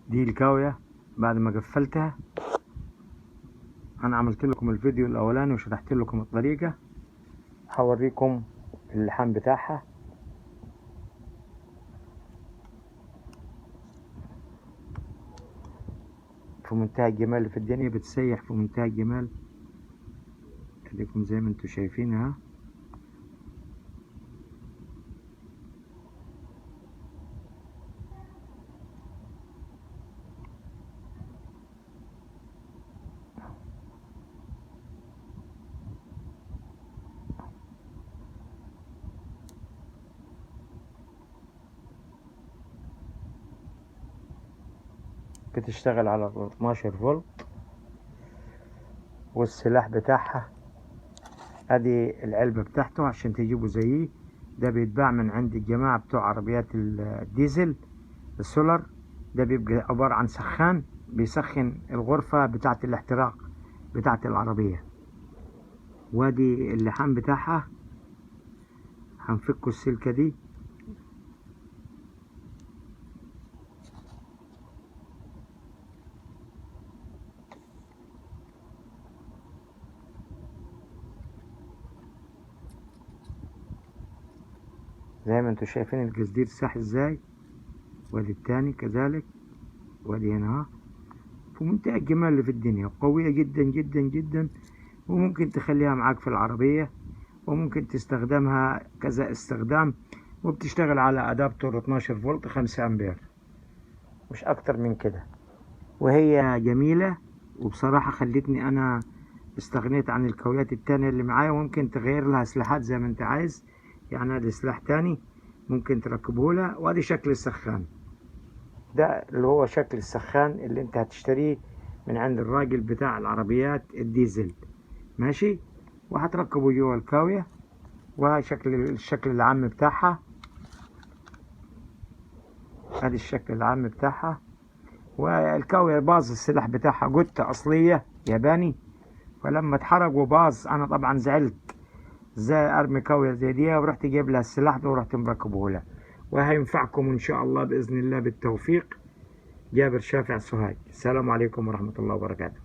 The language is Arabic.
دي الكاوية بعد ما قفلتها. انا عملت لكم الفيديو الاولاني وشرحت لكم الطريقة، هوريكم اللحام بتاعها. في منتهى الجمال في الدنيا، بتسيح في منتهى الجمال. اديكم زي ما انتم شايفينها. بتشتغل على 12 فولت، والسلاح بتاعها ادي العلبة بتاعته عشان تجيبوا زيه. ده بيتباع من عند الجماعة بتوع عربيات الديزل السولار. ده بيبقى عبارة عن سخان بيسخن الغرفة بتاعة الاحتراق بتاعة العربية. وادي اللحام بتاعها. هنفكوا السلكة دي. زي ما انتوا شايفين الجزدير ساح ازاي، وادي التاني كذلك، وادي هنا اهو. في منتهى الجمال اللي في الدنيا، قوية جدا جدا جدا، وممكن تخليها معاك في العربية، وممكن تستخدمها كذا استخدام. وبتشتغل على ادابتور 12 فولت 5 امبير، مش اكتر من كده. وهي جميلة، وبصراحة خلتني انا استغنيت عن الكاويات التانية اللي معايا. وممكن تغير لها سلاحات زي ما انت عايز. يعني ادي سلاح تاني ممكن تركبه لها، وادي شكل السخان. ده اللي هو شكل السخان اللي انت هتشتريه من عند الراجل بتاع العربيات الديزل، ماشي. وهتركبه جوه الكاوية. وشكل الشكل العام بتاعها. ادي الشكل العام بتاعها. والكاوية باظ السلاح بتاعها جوتة اصلية ياباني، فلما اتحرق وباظ انا طبعا زعلت. ازاي ارمي كاوية زي دي؟ ورحت جايب لها السلاح ده ورحت مركبه لها. وهينفعكم ان شاء الله باذن الله بالتوفيق. جابر شافع سوهاج. السلام عليكم ورحمة الله وبركاته.